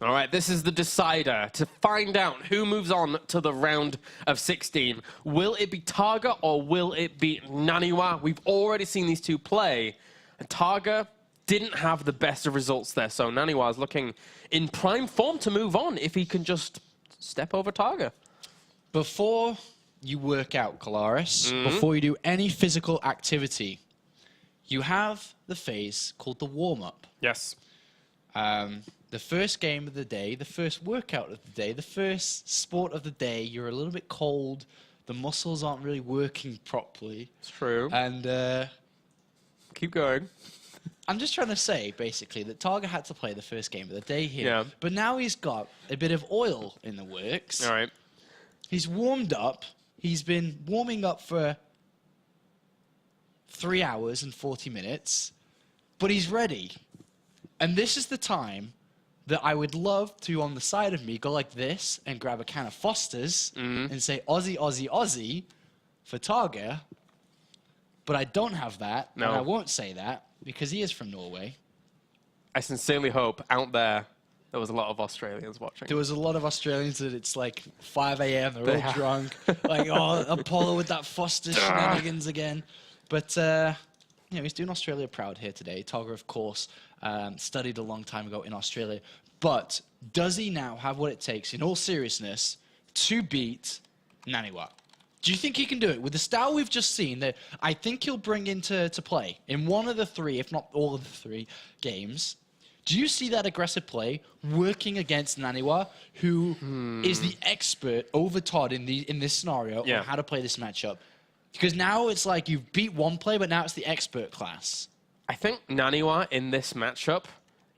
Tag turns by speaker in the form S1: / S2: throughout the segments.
S1: All right, this is the decider to find out who moves on to the round of 16. Will it be TargA or will it be NaNiwa? We've already seen these two play, and TargA didn't have the best of results there, so NaNiwa is looking in prime form to move on if he can just step over TargA.
S2: Before you work out, Kalaris, before you do any physical activity, you have the phase called the warm-up.
S1: Yes.
S2: The first game of the day, the first workout of the day, the first sport of the day, you're a little bit cold, the muscles aren't really working properly.
S1: It's true.
S2: And
S1: keep going.
S2: I'm just trying to say, basically, that TargA had to play the first game of the day here.
S1: Yeah.
S2: But now he's got a bit of oil in the works.
S1: All right.
S2: He's warmed up. He's been warming up for 3 hours and 40 minutes. But he's ready. And this is the time that I would love to, on the side of me, go like this and grab a can of Foster's and say, Aussie, Aussie, Aussie for TargA. But I don't have that, and I won't say that, because he is from Norway.
S1: I sincerely hope out there was a lot of Australians watching.
S2: There was a lot of Australians that it's like 5 a.m., they're all drunk. Like, oh, Apollo with that Foster shenanigans again. But, you know, he's doing Australia proud here today. TargA, of course, studied a long time ago in Australia. But does he now have what it takes, in all seriousness, to beat NaNiwa? Do you think he can do it? With the style we've just seen, that I think he'll bring into play in one of the three, if not all of the 3 games. Do you see that aggressive play working against NaNiwa, who is the expert over Todd in this scenario on how to play this matchup? Because now it's like you've beat one play, but now it's the expert class.
S1: I think NaNiwa in this matchup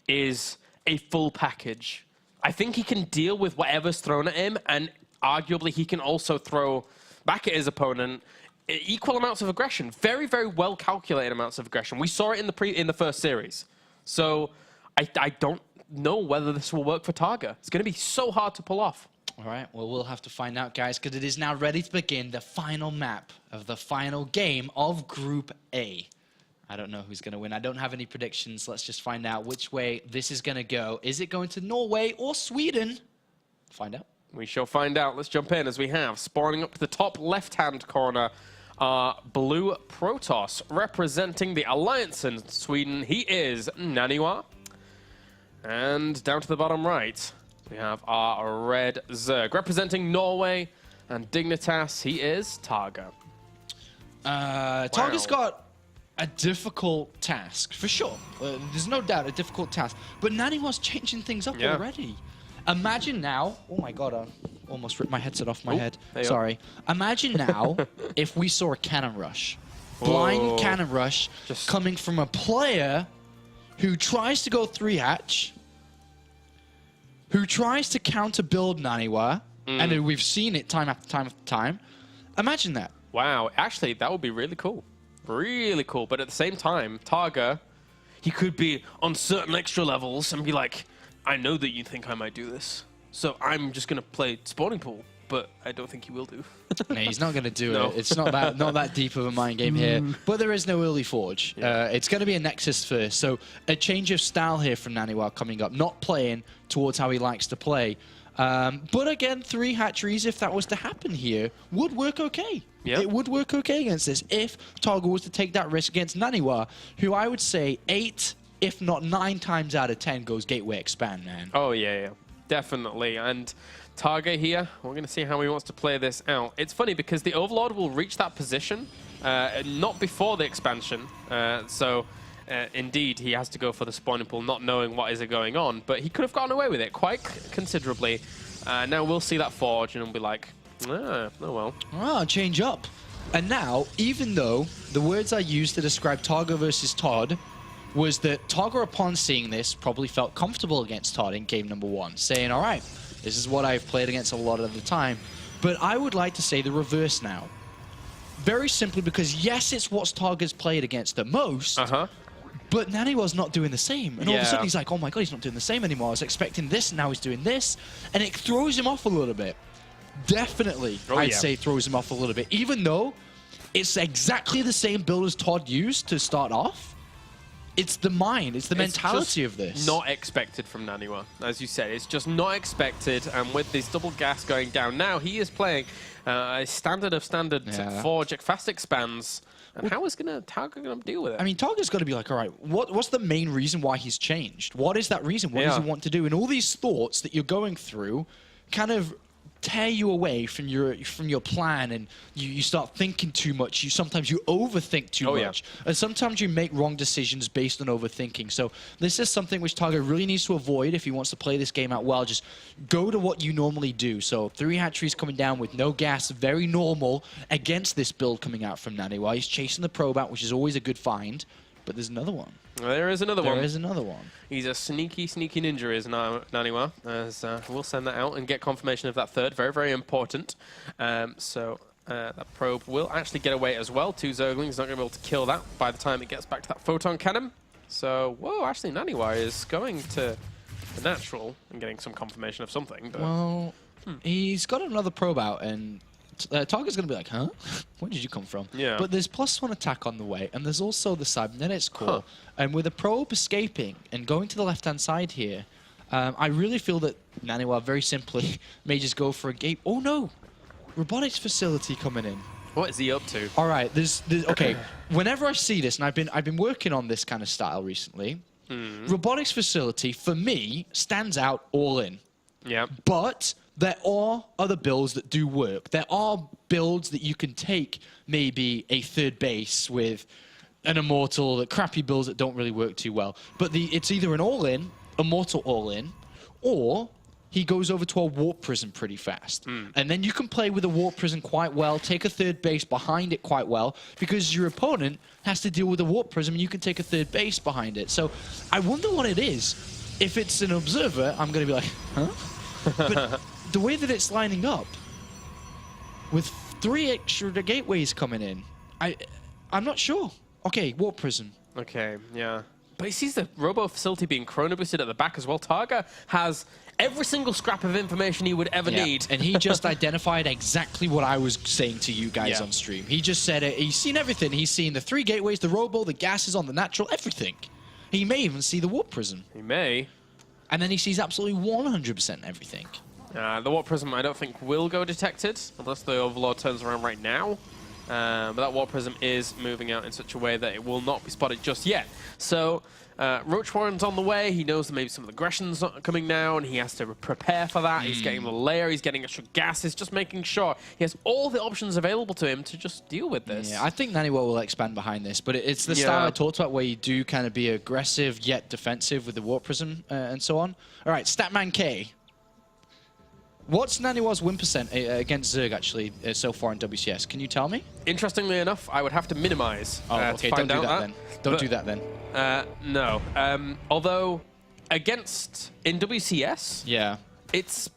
S1: is a full package. I think he can deal with whatever's thrown at him, and arguably he can also throw back at his opponent equal amounts of aggression. Very, very well calculated amounts of aggression. We saw it in the first series. So I don't know whether this will work for TargA. It's going to be so hard to pull off.
S2: All right, well, we'll have to find out, guys, because it is now ready to begin the final map of the final game of Group A. I don't know who's going to win. I don't have any predictions. Let's just find out which way this is going to go. Is it going to Norway or Sweden? Find out.
S1: We shall find out. Let's jump in as we have. Spawning up to the top left-hand corner, Blue Protoss, representing the Alliance in Sweden. He is NaNiwa. And down to the bottom right, we have our Red Zerg, representing Norway. And Dignitas, he is TargA.
S2: TargA's got a difficult task, for sure. There's no doubt a difficult task. But NaNiwa's changing things up already. Imagine now, oh my god, I almost ripped my headset off my head. Sorry. Imagine now if we saw a cannon rush. Blind cannon rush coming from a player who tries to go 3-hatch, who tries to counter-build NaNiwa, and we've seen it time after time after time. Imagine that.
S1: Wow, actually, that would be really cool. Really cool. But at the same time, TargA, he could be on certain extra levels and be like, I know that you think I might do this, so I'm just going to play spawning pool, but I don't think he will do.
S2: No, he's not going to do it. It's not that deep of a mind game here. But there is no early forge. It's going to be a Nexus first, so a change of style here from NaNiwa coming up, not playing towards how he likes to play. But again, 3 hatcheries, if that was to happen here, would work okay. Yep. It would work okay against this if TargA was to take that risk against NaNiwa, who I would say 8, if not 9 times out of 10 goes gateway expand, man.
S1: Oh, yeah, definitely. And TargA here, we're going to see how he wants to play this out. It's funny because the Overlord will reach that position not before the expansion. Indeed, he has to go for the spawning pool, not knowing what is going on. But he could have gotten away with it quite considerably. Now we'll see that forge and we'll be like, oh well.
S2: Ah, change up. And now, even though the words I used to describe TargA versus Todd was that TargA, upon seeing this, probably felt comfortable against Todd in game number 1, saying, all right, this is what I've played against a lot of the time. But I would like to say the reverse now. Very simply because, yes, it's what TargA's played against the most, but NaNiwa's not doing the same. And all of a sudden he's like, oh my god, he's not doing the same anymore. I was expecting this, and now he's doing this. And it throws him off a little bit. Definitely, I'd say throws him off a little bit. Even though it's exactly the same build as Todd used to start off, it's the mind, it's the mentality of this.
S1: Not expected from NaNiwa, as you said. It's just not expected. And with this double gas going down now, he is playing a standard of standard Forge fast expands. And how is TargA going to deal with it?
S2: I mean, TargA's got to be like, all right, what's the main reason why he's changed? What is that reason? What does he want to do? And all these thoughts that you're going through kind of tear you away from your plan, and you start thinking too much. Sometimes you overthink too much, and sometimes you make wrong decisions based on overthinking. So this is something which TargA really needs to avoid if he wants to play this game out well. Just go to what you normally do. So 3 hatcheries coming down with no gas, very normal against this build coming out from NaNiwa. He's chasing the probe out, which is always a good find, but there's another one.
S1: There is another one.
S2: There is another one.
S1: He's a sneaky, sneaky ninja, is NaNiwa. As we'll send that out and get confirmation of that third. Very, very important. So that probe will actually get away as well. 2 Zerglings, not going to be able to kill that by the time it gets back to that photon cannon. So, whoa, actually NaNiwa is going to the natural and getting some confirmation of something. But
S2: well, he's got another probe out, and TargA's going to be like, huh? Where did you come from?
S1: Yeah.
S2: But there's +1 attack on the way, and there's also the cybernetics core. And with a probe escaping and going to the left-hand side here, I really feel that NaNiwa very simply may just go for a gate. Oh, no! Robotics facility coming in.
S1: What is he up to?
S2: All right, there's okay. Whenever I see this, and I've been working on this kind of style recently, robotics facility, for me, stands out all in.
S1: Yeah.
S2: But there are other builds that do work. There are builds that you can take maybe a 3rd base with an Immortal, the crappy builds that don't really work too well. But it's either an all-in, Immortal all-in, or he goes over to a Warp Prism pretty fast. And then you can play with a Warp Prism quite well, take a 3rd base behind it quite well, because your opponent has to deal with a Warp Prism and you can take a 3rd base behind it. So I wonder what it is. If it's an Observer, I'm going to be like, huh? But the way that it's lining up, with 3 extra gateways coming in, I'm not sure. Okay, Warp Prism.
S1: Okay, yeah. But he sees the robo facility being chrono boosted at the back as well. TargA has every single scrap of information he would ever need.
S2: And he just identified exactly what I was saying to you guys on stream. He just said it. He's seen everything. He's seen the 3 gateways, the robo, the gases on the natural, everything. He may even see the Warp Prism.
S1: He may.
S2: And then he sees absolutely 100% everything.
S1: The Warp Prism, I don't think, will go detected, unless the Overlord turns around right now. But that Warp Prism is moving out in such a way that it will not be spotted just yet. So, Roach Warren's on the way. He knows that maybe some of the aggression's not coming now, and he has to prepare for that. He's getting the layer, he's getting extra gases, just making sure he has all the options available to him to just deal with this.
S2: Yeah, I think NaNiwa will expand behind this, but it's the style I talked about where you do kind of be aggressive yet defensive with the Warp Prism and so on. All right, Statman K. What's NaNiwa's win % against Zerg, actually, so far in WCS? Can you tell me?
S1: Interestingly enough, I would have to minimize.
S2: Oh, okay, don't do that then. Don't do that then.
S1: No. Although, in WCS, it's,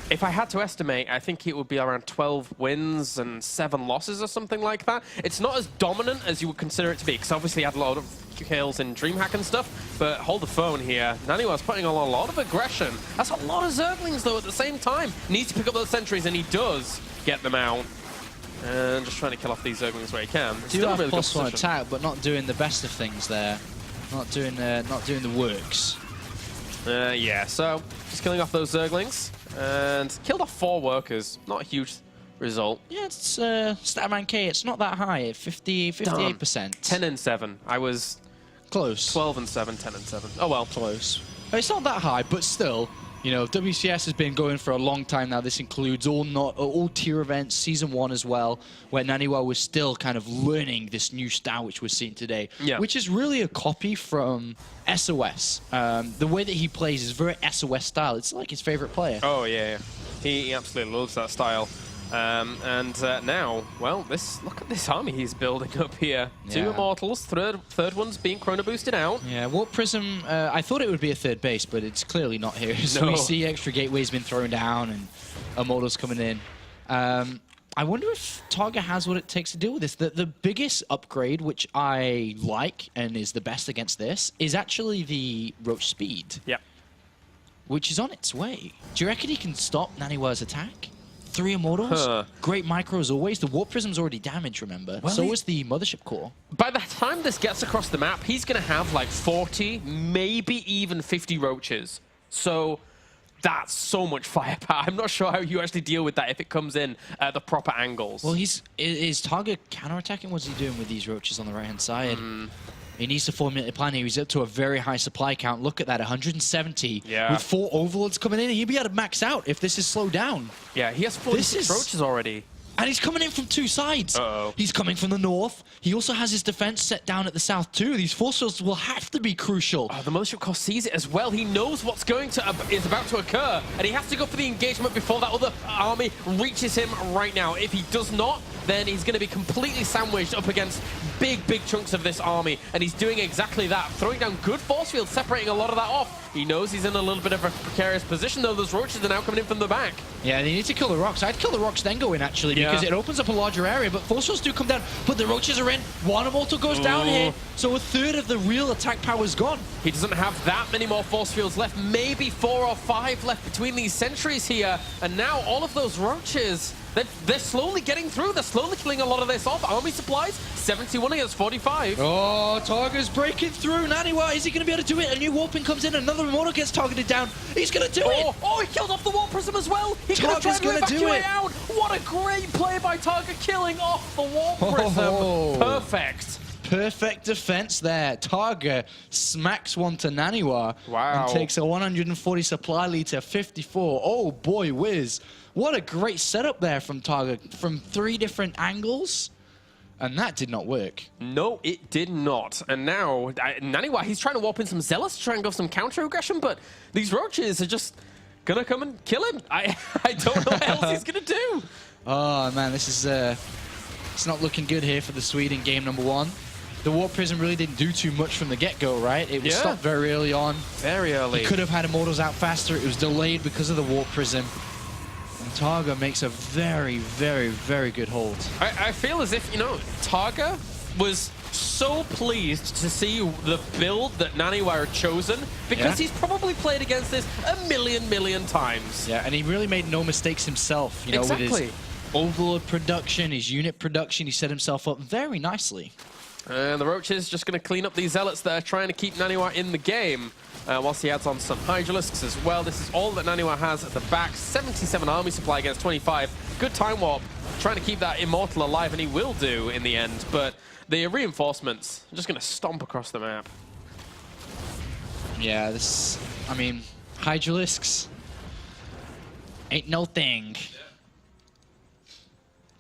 S1: if I had to estimate, I think it would be around 12 wins and 7 losses or something like that. It's not as dominant as you would consider it to be, because obviously he had a lot of kills in DreamHack and stuff, but hold the phone here. NaNiwa's putting on a lot of aggression. That's a lot of Zerglings, though, at the same time. Needs to pick up those sentries, and he does get them out. And just trying to kill off these Zerglings where he can.
S2: Do have really +1 attack, but not doing the best of things there. Not doing the works.
S1: Yeah, so just killing off those Zerglings. And killed off 4 workers. Not a huge result.
S2: Yeah, it's Statman K. It's not that high. 58%.
S1: 10 and 7. I was
S2: close.
S1: 12 and 7, 10 and 7. Oh well,
S2: close. It's not that high, but still, you know, WCS has been going for a long time now. This includes all tier events, Season 1 as well, where NaNiwa was still kind of learning this new style which we're seeing today, which is really a copy from SOS. The way that he plays is very SOS style. It's like his favorite player.
S1: Oh, yeah. He absolutely loves that style. Now, well, look at this army he's building up here. 2 Immortals, third one's being chrono boosted out.
S2: Yeah, Warp Prism, I thought it would be a 3rd base, but it's clearly not here. So we see extra gateways been thrown down and Immortals coming in. I wonder if TargA has what it takes to deal with this. The biggest upgrade, which I like and is the best against this, is actually the Roach Speed.
S1: Yeah.
S2: Which is on its way. Do you reckon he can stop NaNiwa's attack? 3 Immortals.
S1: Huh.
S2: Great micro as always. The Warp Prism's already damaged, remember?
S1: Well,
S2: So is the Mothership Core.
S1: By the time this gets across the map, he's going to have like 40, maybe even 50 roaches. So that's so much firepower. I'm not sure how you actually deal with that if it comes in at the proper angles.
S2: Well, is TargA counterattacking? What's he doing with these roaches on the right-hand side? He needs to formulate a plan here. He's up to a very high supply count. Look at that, 170.
S1: Yeah.
S2: With 4 Overlords coming in, he'll be able to max out if this is slowed down.
S1: Yeah, he has 46 roaches already.
S2: And he's coming in from 2 sides.
S1: Uh-oh.
S2: He's coming from the north. He also has his defense set down at the south too. These force fields will have to be crucial.
S1: The Mothership Core sees it as well. He knows what's is about to occur, and he has to go for the engagement before that other army reaches him right now. If he does not, then he's going to be completely sandwiched up against big chunks of this army, and he's doing exactly that, throwing down good force fields, separating a lot of that off. He knows he's in a little bit of a precarious position, though. Those roaches are now coming in from the back.
S2: Yeah, they need to kill the rocks. I'd kill the rocks, then go in, actually, because it opens up a larger area, but force fields do come down, but the roaches are in. 1 Immortal goes down here, so a third of the real attack power is gone.
S1: He doesn't have that many more force fields left, maybe 4 or 5 left between these sentries here, and now all of those roaches, they're slowly getting through. They're slowly killing a lot of this off. Army supplies, 71 against 45.
S2: Oh, TargA's breaking through. NaNiwa, is he going to be able to do it? A new warping comes in. Another Immortal gets targeted down. He's going to do it.
S1: Oh, he killed off the Warp Prism as well. He could have tried to evacuate out. What a great play by TargA, killing off the Warp Prism. Perfect.
S2: Perfect defense there. TargA smacks one to NaNiwa.
S1: Wow.
S2: And takes a 140 supply lead to 54. Oh, boy whiz. What a great setup there from TargA from 3 different angles. And that did not work. No,
S1: it did not. And now, NaNiwa, he's trying to warp in some Zealots to try and go some counter-aggression, but these roaches are just going to come and kill him. I don't know what else he's going to do. Oh, man, this is... it's not looking good here for the Swede in game number 1. The Warp Prism really didn't do too much from the get-go, right? It was stopped very early on. Very early. He could have had Immortals out faster. It was delayed because of the Warp Prism. And TargA makes a very, very good hold. I feel as if, you know, TargA was so pleased to see the build that NaNiwa had chosen because he's probably played against this a million times. Yeah, and he really made no mistakes himself, you know, with his Overlord production, his unit production. He set himself up very nicely. And the Roaches just going to clean up these Zealots that are trying to keep NaNiwa in the game. Whilst he adds on some Hydralisks as well. This is all that NaNiwa has at the back. 77 army supply against 25. Good time warp. Trying to keep that Immortal alive, and he will do in the end. But the reinforcements are just going to stomp across the map. Yeah, this... I mean, Hydralisks ain't no thing.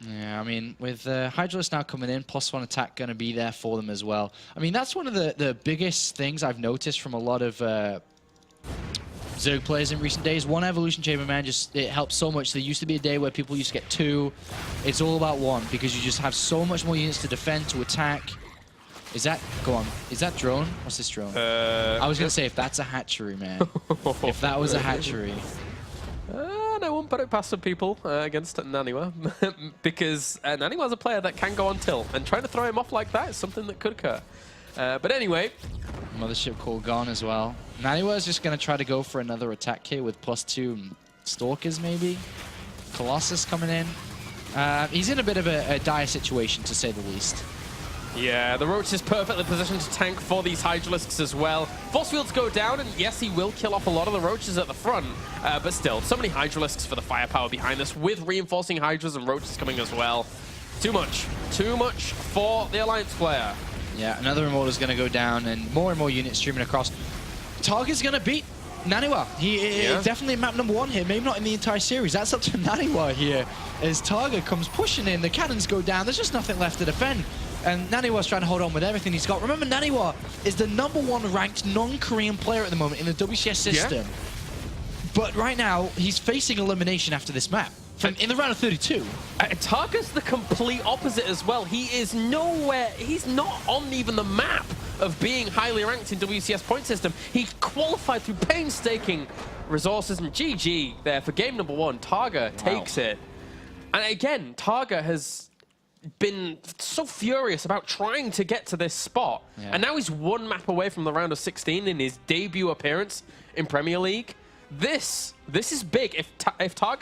S1: Yeah, I mean, with Hydralisk now coming in, +1 attack going to be there for them as well. I mean, that's one of the biggest things I've noticed from a lot of Zerg players in recent days. 1 Evolution Chamber, man, it helps so much. There used to be a day where people used to get 2. It's all about 1 because you just have so much more units to defend, to attack. Is that... Go on. Is that drone? What's this drone? I was going to say, if that's a hatchery, man. If that was a hatchery... I won't put it past some people against NaNiwa because NaNiwa's a player that can go on tilt, and trying to throw him off like that is something that could occur. But anyway, Mothership Core gone as well. NaNiwa is just going to try to go for another attack here with +2 Stalkers maybe. Colossus coming in. He's in a bit of a dire situation, to say the least. Yeah, the Roach is perfectly positioned to tank for these Hydralisks as well. Force fields go down, and yes, he will kill off a lot of the Roaches at the front, but still, so many Hydralisks for the firepower behind this, with reinforcing Hydras and Roaches coming as well. Too much for the Alliance player. Yeah, another Immortal is going to go down, and more units streaming across. TargA's going to beat NaNiwa. He is definitely map number 1 here, maybe not in the entire series. That's up to NaNiwa here, as TargA comes pushing in, the cannons go down, there's just nothing left to defend. And NaNiwa's trying to hold on with everything he's got. Remember, NaNiwa is the #1 ranked non-Korean player at the moment in the WCS system. Yeah. But right now, he's facing elimination after this map. In the round of 32. TargA's the complete opposite as well. He is nowhere, he's not on even the map of being highly ranked in WCS point system. He qualified through painstaking resources, and GG there for game number 1. TargA takes it. And again, TargA has been so furious about trying to get to this spot. And now he's 1 map away from the round of 16 in his debut appearance in Premier League. this is big. If TargA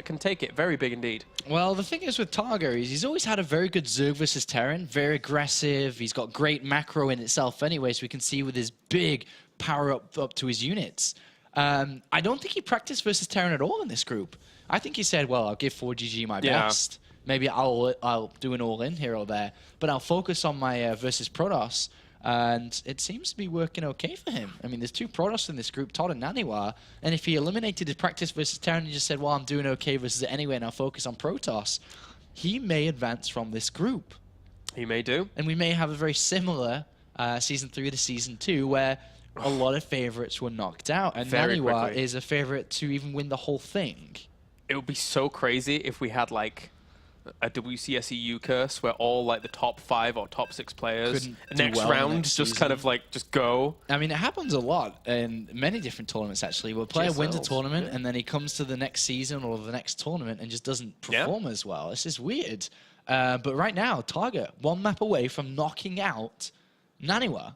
S1: can take it, very big indeed.
S2: Well, the thing is with TargA is he's always had a very good Zerg versus Terran, very aggressive. He's got great macro in itself anyway, so we can see with his big power up to his units. I don't think he practiced versus Terran at all in this group. I think he said, well, I'll give 4GG my best. Maybe I'll do an all-in here or there, but I'll focus on my versus Protoss. And it seems to be working okay for him. I mean, there's 2 Protoss in this group, Todd and NaNiwa. And if he eliminated his practice versus Terran and just said, well, I'm doing okay versus it anyway, and I'll focus on Protoss, he may advance from this group.
S1: He may do.
S2: And we may have a very similar Season 3 to Season 2, where a lot of favorites were knocked out. And NaNiwa is a favorite to even win the whole thing.
S1: It would be so crazy if we had, like, a WCS EU curse where all like the top 5 or top 6 players next round just kind of like just go.
S2: I mean, it happens a lot in many different tournaments actually. Where a player wins a tournament and then he comes to the next season or the next tournament and just doesn't perform as well. It's just weird. But right now, TargA 1 map away from knocking out NaNiwa.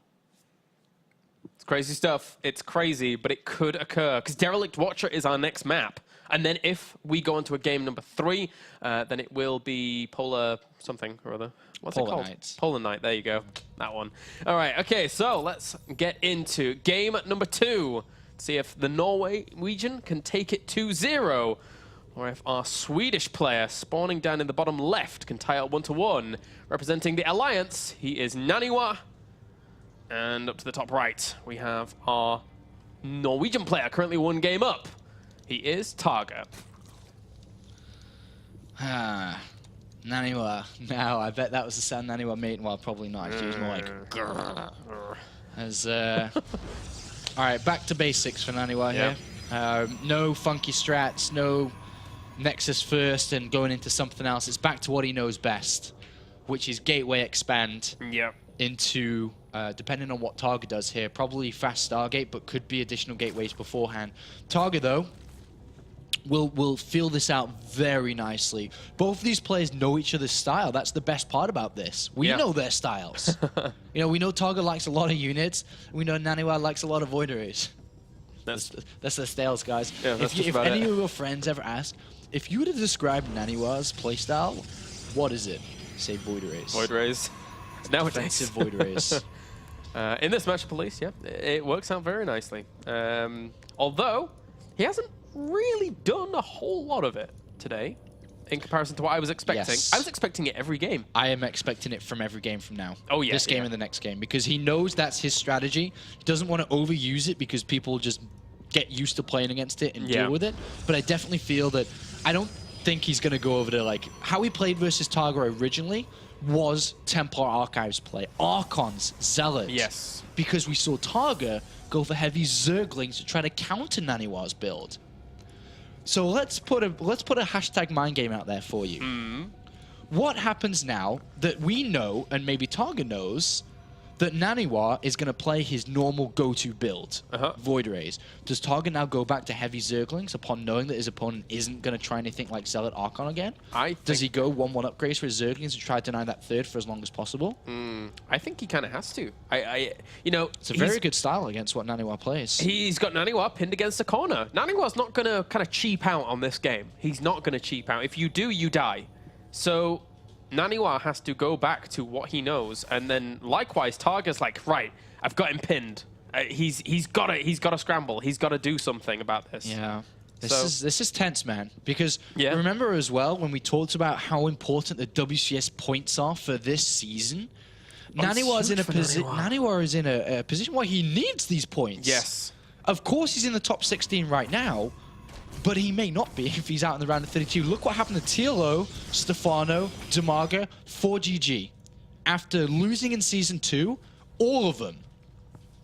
S1: It's crazy stuff. It's crazy, but it could occur because Derelict Watcher is our next map. And then if we go into a game number 3, then it will be Polar something or other. What's it called?
S2: Nights.
S1: Polar Night. There you go. That one. All right. Okay, so let's get into game number 2. See if the Norwegian can take it 2-0. Or if our Swedish player spawning down in the bottom left can tie it 1-1. Representing the Alliance, he is NaNiwa. And up to the top right, we have our Norwegian player currently 1 game up. He is TargA.
S2: NaNiwa. Now, I bet that was the sound NaNiwa made. Well, probably not. She was more like... As, all right, back to basics for NaNiwa here. No funky strats, no Nexus first and going into something else. It's back to what he knows best, which is gateway expand into... depending on what TargA does here, probably fast Stargate, but could be additional gateways beforehand. TargA, though, will feel this out very nicely. Both of these players know each other's style. That's the best part about this. We know their styles. You know, we know TargA likes a lot of units. We know NaNiwa likes a lot of void arrays. That's their styles, guys.
S1: Yeah,
S2: if any of your friends ever ask, if you were to describe NaNiwa's playstyle, what is it? Say void arrays.
S1: Void arrays. Nowadays.
S2: Defensive void arrays.
S1: In this matchup, at least, it works out very nicely. Although, he hasn't really done a whole lot of it today in comparison to what I was expecting.
S2: Yes.
S1: I was expecting it every game.
S2: I am expecting it from every game from now.
S1: Oh, yeah.
S2: This game and the next game, because he knows that's his strategy. He doesn't want to overuse it because people just get used to playing against it and deal with it. But I definitely feel that I don't think he's going to go over to, like, how he played versus TargA originally was Templar Archives play. Archons, Zealots.
S1: Yes.
S2: Because we saw TargA go for heavy Zerglings to try to counter NaNiwa's build. So let's put a hashtag mind game out there for you. What happens now that we know, and maybe TargA knows, that NaNiwa is going to play his normal go-to build, Void Arrays. Does TargA now go back to heavy Zerglings upon knowing that his opponent isn't going to try anything like Zealot Archon again? Does he go 1-1 upgrades for his Zerglings and try to deny that third for as long as possible?
S1: I think he kind of has to. You know,
S2: it's a very good style against what NaNiwa plays.
S1: He's got NaNiwa pinned against the corner. NaNiwa's not going to kind of cheap out on this game. He's not going to cheap out. If you do, you die. So NaNiwa has to go back to what he knows, and then likewise, TargA's like, right, I've got him pinned. He's got to scramble. He's got to do something about this.
S2: Yeah. This is tense, man. Because remember as well when we talked about how important the WCS points are for this season. NaNiwa is in a position where he needs these points.
S1: Yes.
S2: Of course, he's in the top 16 right now. But he may not be if he's out in the round of 32. Look what happened to TLO, Stefano, Demaga, 4GG. After losing in Season 2, all of them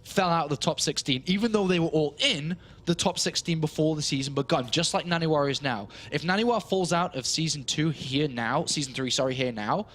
S2: fell out of the top 16, even though they were all in the top 16 before the season begun, just like NaNiwa is now. If NaNiwa falls out of Season 2 here now, Season 3, sorry, here now,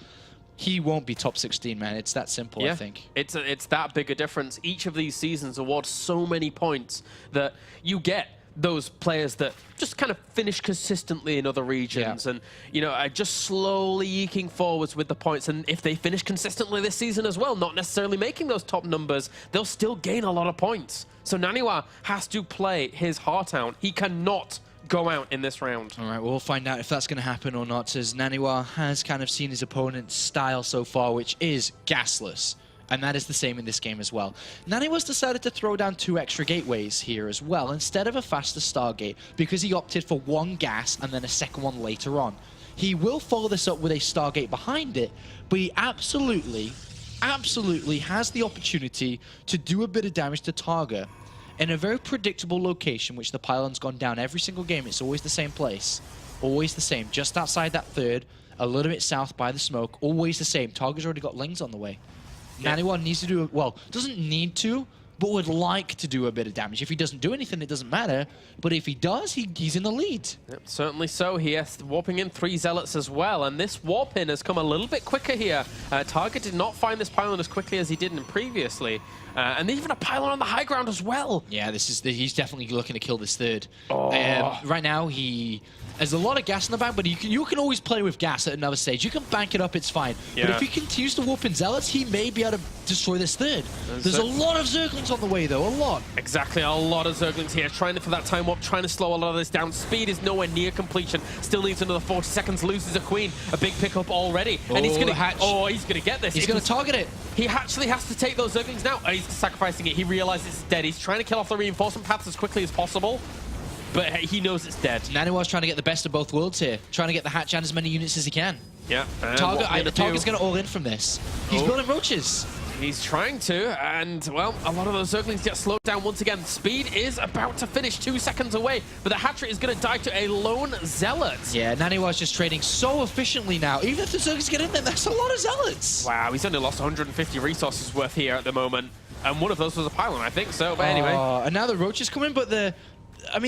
S2: he won't be top 16, man. It's that simple, I think. It's
S1: that big a difference. Each of these seasons awards so many points that you get those players that just kind of finish consistently in other regions and, you know, are just slowly eking forwards with the points. And if they finish consistently this season as well, not necessarily making those top numbers, they'll still gain a lot of points. So NaNiwa has to play his heart out. He cannot go out in this round.
S2: All right, well, we'll find out if that's going to happen or not, as NaNiwa has kind of seen his opponent's style so far, which is gasless. And that is the same in this game as well. NaNiwa's decided to throw down 2 extra gateways here as well, instead of a faster Stargate, because he opted for 1 gas and then a second one later on. He will follow this up with a Stargate behind it, but he absolutely has the opportunity to do a bit of damage to TargA in a very predictable location, which the pylon's gone down every single game. It's always the same place. Always the same. Just outside that third, a little bit south by the smoke. Always the same. TargA's already got Lings on the way. NaNiwa needs to do, well, doesn't need to, but would like to do a bit of damage. If he doesn't do anything, it doesn't matter. But if he does, he's in the lead.
S1: Yep, certainly so. He is warping in 3 Zealots as well. And this warp in has come a little bit quicker here. TargA did not find this pylon as quickly as he did previously. And even a pylon on the high ground as well.
S2: Yeah, he's definitely looking to kill this third. Right now, there's a lot of gas in the bank, but you can always play with gas at another stage. You can bank it up, it's fine. Yeah. But if he continues to warp in Zealots, he may be able to destroy this third. There's a lot of Zerglings on the way, though, a lot.
S1: Exactly, a lot of Zerglings here, trying for that time warp, trying to slow a lot of this down. Speed is nowhere near completion. Still needs another 40 seconds, loses a Queen. A big pickup already. And he's gonna get this.
S2: He's gonna target it.
S1: He actually has to take those Zerglings now. He's sacrificing it. He realizes it's dead. He's trying to kill off the reinforcement paths as quickly as possible. But he knows it's dead.
S2: NaNiwa's trying to get the best of both worlds here. Trying to get the hatch and as many units as he can.
S1: Yeah.
S2: TargA's going to all in from this. He's building roaches.
S1: He's trying to, and, well, a lot of those Zerglings get slowed down once again. Speed is about to finish 2 seconds away, but the hatchery is going to die to a lone Zealot.
S2: Yeah, NaNiwa's just trading so efficiently now. Even if the Zerglings get in there, that's a lot of Zealots.
S1: Wow, he's only lost 150 resources worth here at the moment. And one of those was a pylon, I think, so, but anyway.
S2: And now the roaches come in, but the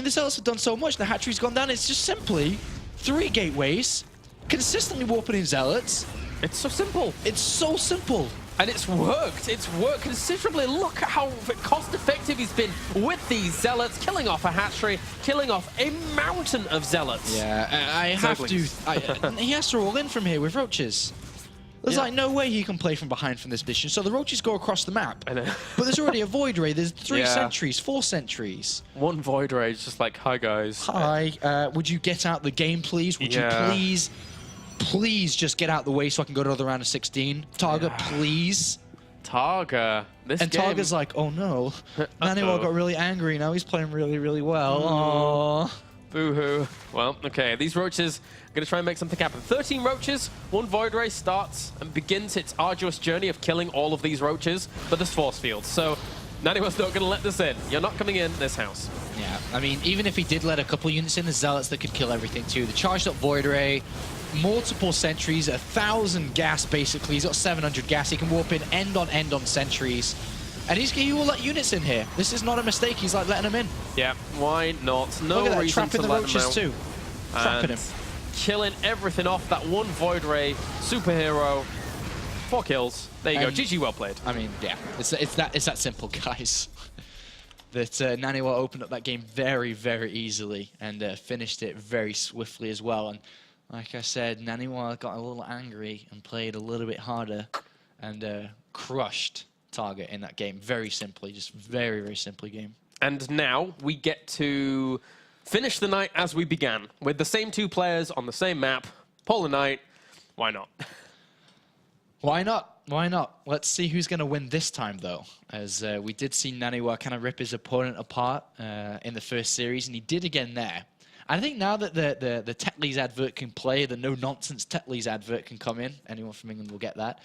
S2: Zealots have done so much. The hatchery's gone down. It's just simply 3 gateways, consistently warping in Zealots.
S1: It's so simple.
S2: It's so simple.
S1: And it's worked. It's worked considerably. Look at how cost-effective he's been with these Zealots, killing off a hatchery, killing off a mountain of Zealots.
S2: Yeah, he has to roll in from here with roaches. There's like no way he can play from behind from this mission. So the roaches go across the map.
S1: I know.
S2: But there's already a Void Ray. There's 3 sentries, 4 sentries.
S1: 1 Void Ray is just like, hi guys.
S2: Hi, would you get out the game, please? Would you please just get out the way so I can go to another round of 16? TargA, please.
S1: TargA.
S2: TarGA's like, oh no. NaNiwa got really angry. Now he's playing really, really well. Aww.
S1: Boo-hoo. Well, okay, these roaches are going to try and make something happen. 13 roaches, 1 Void Ray starts and begins its arduous journey of killing all of these roaches, but there's force fields, so NaNiwa's not going to let this in. You're not coming in this house.
S2: Yeah, I mean, even if he did let a couple units in, the Zealots that could kill everything too. The charged up Void Ray, multiple sentries, 1,000 gas basically. He's got 700 gas. He can warp in end on sentries. And he will let units in here. This is not a mistake. He's like letting them in.
S1: Yeah, why not? No
S2: Look at that,
S1: reason
S2: trapping
S1: to
S2: the
S1: let them
S2: roaches
S1: out.
S2: too. Trapping him.
S1: Killing everything off. That 1 Void Ray superhero. 4 kills. There you go. GG, well played.
S2: I mean, yeah, it's that simple, guys. That NaNiwa opened up that game very, very easily and finished it very swiftly as well. And like I said, NaNiwa got a little angry and played a little bit harder and crushed TargA in that game. Very simply, just very, very simply game.
S1: And now we get to finish the night as we began, with the same 2 players on the same map. Polar Night. Why not?
S2: Why not? Why not? Let's see who's going to win this time, though, as we did see NaNiwa kind of rip his opponent apart in the first series, and he did again there. I think now that the Tetley's advert can play, the no-nonsense Tetley's advert can come in. Anyone from England will get that.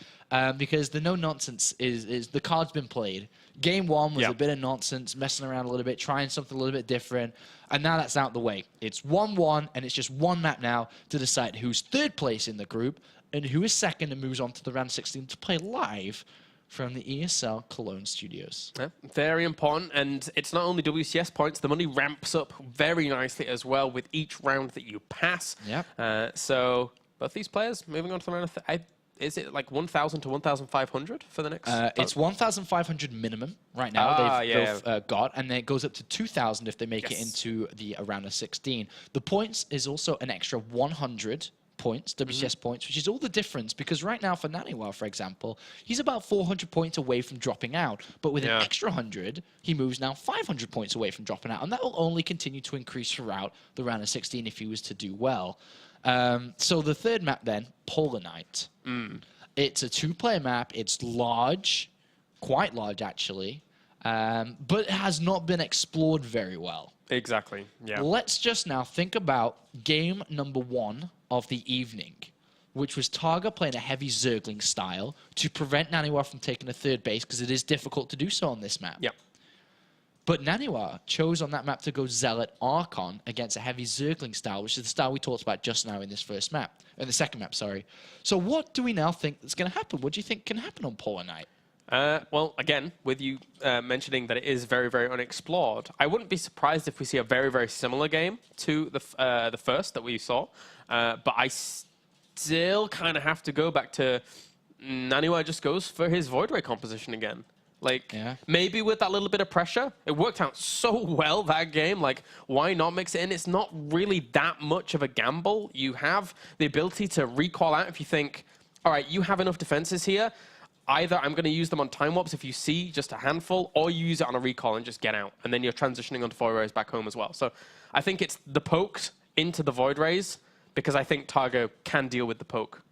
S2: Because the no-nonsense is the card's been played. Game 1 was a bit of nonsense, messing around a little bit, trying something a little bit different. And now that's out the way. It's 1-1, and it's just 1 map now to decide who's 3rd place in the group and who is 2nd and moves on to the round 16 to play live from the ESL Cologne studios.
S1: Yeah, very important, and it's not only WCS points, the money ramps up very nicely as well with each round that you pass.
S2: Yep.
S1: So both these players moving on to the round of is it like 1,000 to 1,500 for the next?
S2: It's 1,500 minimum right now they've got, and then it goes up to 2,000 if they make it into the round of 16. The points is also an extra 100 points, WCS points, which is all the difference, because right now for NaNiwa, for example, he's about 400 points away from dropping out, but with an extra 100, he moves now 500 points away from dropping out, and that will only continue to increase throughout the round of 16 if he was to do well. So the third map then, Polar Night. It's a 2-player map. It's large, quite large actually, but it has not been explored very well.
S1: Exactly, yeah.
S2: Let's just now think about game number 1 of the evening, which was TargA playing a heavy Zergling style to prevent NaNiwa from taking a third base, because it is difficult to do so on this map.
S1: Yep.
S2: But NaNiwa chose on that map to go Zealot Archon against a heavy Zergling style, which is the style we talked about just now in this first map. In the second map, sorry. So what do we now think is going to happen? What do you think can happen on Polar Night?
S1: Well, again, with you mentioning that it is very, very unexplored, I wouldn't be surprised if we see a very, very similar game to the first that we saw. But I still kind of have to go back to NaNiwa just goes for his Void Ray composition again. Like, maybe with that little bit of pressure, it worked out so well that game. Like, why not mix it in? It's not really that much of a gamble. You have the ability to recall out if you think, all right, you have enough defenses here. Either I'm going to use them on time warps if you see just a handful, or you use it on a recall and just get out. And then you're transitioning onto Void Rays back home as well. So I think it's the pokes into the Void Rays, because I think TargA can deal with the poke.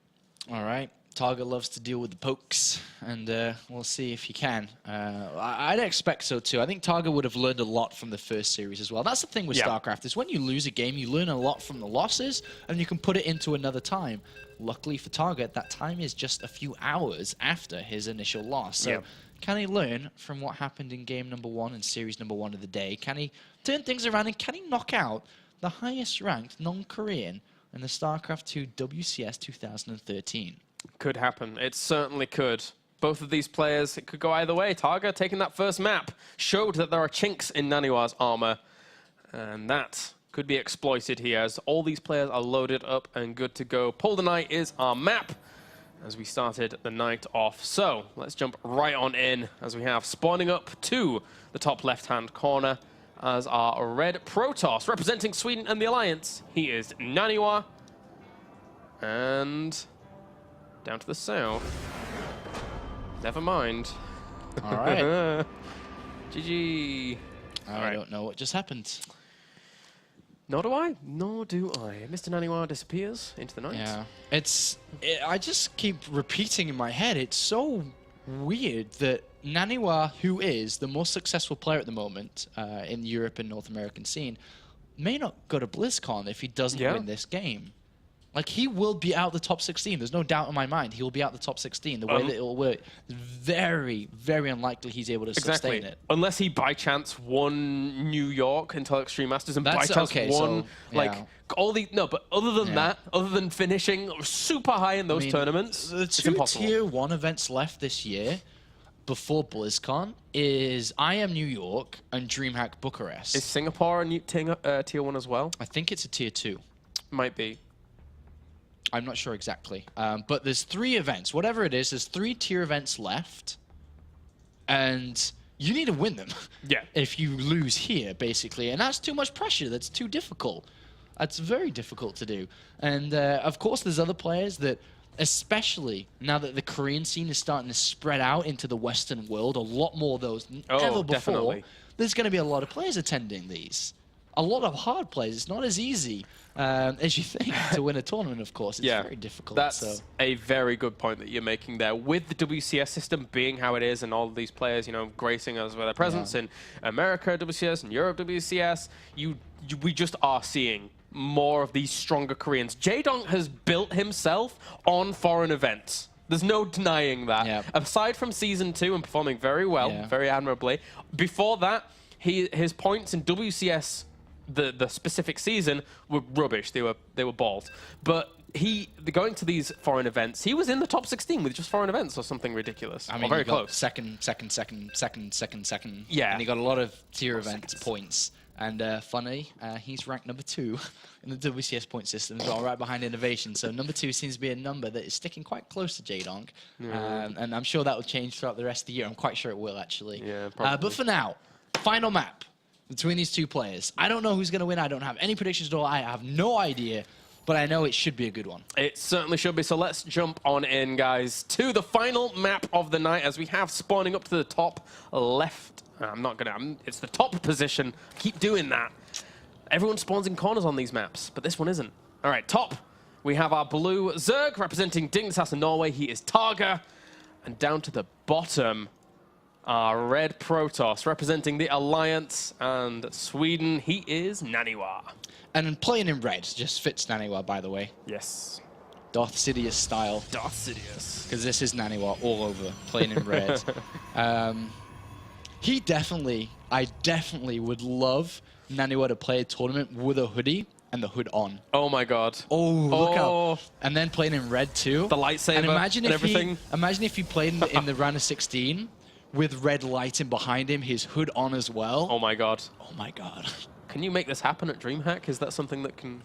S2: All right. TargA loves to deal with the pokes, and we'll see if he can. I'd expect so too. I think TargA would have learned a lot from the first series as well. That's the thing with StarCraft, is when you lose a game, you learn a lot from the losses, and you can put it into another time. Luckily for TargA, that time is just a few hours after his initial loss. So can he learn from what happened in game number 1 and series number 1 of the day? Can he turn things around, and can he knock out the highest ranked non-Korean in the StarCraft 2 WCS 2013?
S1: Could happen. It certainly could. Both of these players, it could go either way. TargA taking that first map showed that there are chinks in NaNiwa's armor, and that could be exploited here as all these players are loaded up and good to go. Polar Night is our map as we started the night off. So let's jump right on in as we have spawning up to the top left-hand corner as our red Protoss representing Sweden and the Alliance. He is NaNiwa, and down to the south. Never mind.
S2: All right.
S1: GG.
S2: I don't know what just happened.
S1: Nor do I. Nor do I. Mr. NaNiwa disappears into the night.
S2: Yeah. I just keep repeating in my head, it's so weird that NaNiwa, who is the most successful player at the moment in the Europe and North American scene, may not go to BlizzCon if he doesn't win this game. Like, he will be out the top 16. There's no doubt in my mind. He will be out the top 16. The way that it will work, very, very unlikely he's able to sustain it.
S1: Unless he, by chance, won New York until Extreme Masters and by chance won, all the... No, but other than that, other than finishing super high in those tournaments,
S2: the two Tier 1 events left this year before BlizzCon is IM New York and DreamHack Bucharest.
S1: Is Singapore a Tier 1 as well?
S2: I think it's a Tier 2.
S1: Might be.
S2: I'm not sure exactly. But there's 3 events. Whatever it is, there's 3 tier events left. And you need to win them. If you lose here, basically. And that's too much pressure. That's too difficult. That's very difficult to do. And, of course, there's other players that, especially now that the Korean scene is starting to spread out into the Western world, a lot more of those than ever before. Definitely. There's going to be a lot of players attending these. A lot of hard players. It's not as easy as you think to win a tournament, of course. It's very difficult.
S1: That's a very good point that you're making there. With the WCS system being how it is and all of these players, you know, gracing us with their presence in America WCS and Europe WCS, we just are seeing more of these stronger Koreans. Jaedong has built himself on foreign events. There's no denying that. Aside from Season 2 and performing very well, very admirably, before that, his points in WCS, the specific season, were rubbish. They were balls. But going to these foreign events, he was in the top 16 with just foreign events or something ridiculous.
S2: I mean,
S1: very close.
S2: Second.
S1: Yeah.
S2: And he got a lot of tier event points. And funny, he's ranked number 2 in the WCS point system as well, right behind Innovation. So number 2 seems to be a number that is sticking quite close to J-Donk. And I'm sure that will change throughout the rest of the year. I'm quite sure it will, actually.
S1: Yeah, probably.
S2: But for now, final map between these two players. I don't know who's going to win. I don't have any predictions at all. I have no idea. But I know it should be a good one. It
S1: certainly should be. So let's jump on in, guys, to the final map of the night as we have spawning up to the top left. I'm not going to... It's the top position. Keep doing that. Everyone spawns in corners on these maps, but this one isn't. All right, top. We have our blue Zerg representing Dignitas in Norway. He is TargA. And down to the bottom, our red Protoss representing the Alliance and Sweden. He is NaNiwa.
S2: And playing in red just fits NaNiwa, by the way.
S1: Yes.
S2: Darth Sidious style.
S1: Darth Sidious.
S2: Because this is NaNiwa all over, playing in red. I definitely would love NaNiwa to play a tournament with a hoodie and the hood on.
S1: Oh my god.
S2: Oh, look out. And then playing in red too.
S1: The lightsaber and everything.
S2: Imagine if he played in the round of 16 with red lighting behind him, his hood on as well.
S1: Oh my god.
S2: Oh my god.
S1: Can you make this happen at DreamHack? Is that something that can...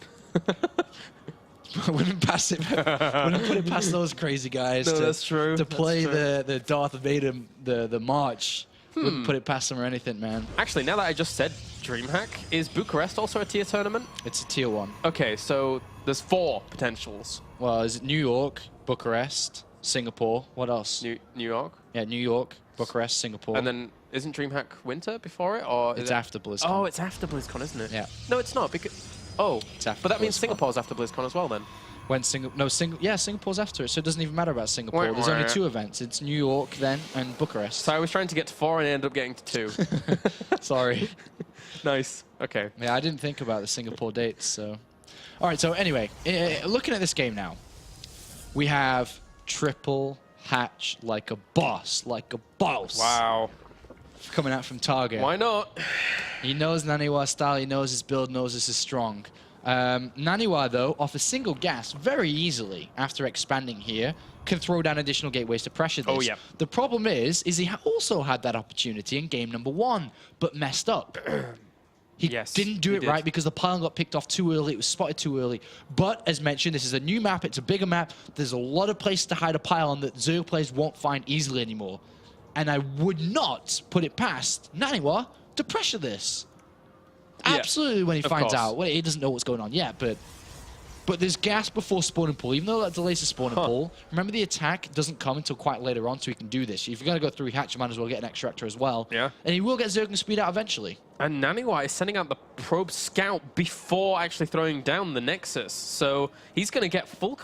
S2: Wouldn't put it past those crazy guys to play the Darth Vader, the march. Wouldn't put it past them or anything, man.
S1: Actually, now that I just said DreamHack, is Bucharest also a tier tournament?
S2: It's a tier 1.
S1: Okay, so there's 4 potentials.
S2: Well, is it New York, Bucharest, Singapore? What else?
S1: New York?
S2: Yeah, New York, Bucharest, Singapore.
S1: And then isn't DreamHack winter before it, or
S2: it's after BlizzCon?
S1: Oh, it's after BlizzCon, isn't it?
S2: Yeah.
S1: No, it's not because. Oh, but that means Singapore's after BlizzCon as well, then.
S2: When Singapore's after it, so it doesn't even matter about Singapore. There's only 2 events. It's New York then and Bucharest.
S1: So I was trying to get to 4 and I ended up getting to 2.
S2: Sorry.
S1: Nice. Okay.
S2: Yeah, I didn't think about the Singapore dates. So, all right. So anyway, looking at this game now, we have triple hatch like a boss,
S1: Wow.
S2: Coming out from TargA.
S1: Why not?
S2: He knows NaNiwa's style. He knows his build. Knows this is strong. NaNiwa, though, off a single gas very easily after expanding here, can throw down additional gateways to pressure this.
S1: Oh, yeah.
S2: The problem is he also had that opportunity in game number 1, but messed up. He didn't do it right because the pylon got picked off too early. It was spotted too early. But, as mentioned, this is a new map. It's a bigger map. There's a lot of places to hide a pylon that Zerg players won't find easily anymore. And I would not put it past NaNiwa to pressure this. Absolutely, when he finds out. Well, he doesn't know what's going on yet, but there's gas before spawn and pull. Even though that delays the spawn and pull, remember the attack doesn't come until quite later on, so he can do this. If you're going to go through hatch, you might as well get an extra reactor as well. Yeah. And he will get Zerg and speed out eventually.
S1: And NaNiwa is sending out the probe scout before actually throwing down the Nexus. So he's going to get full...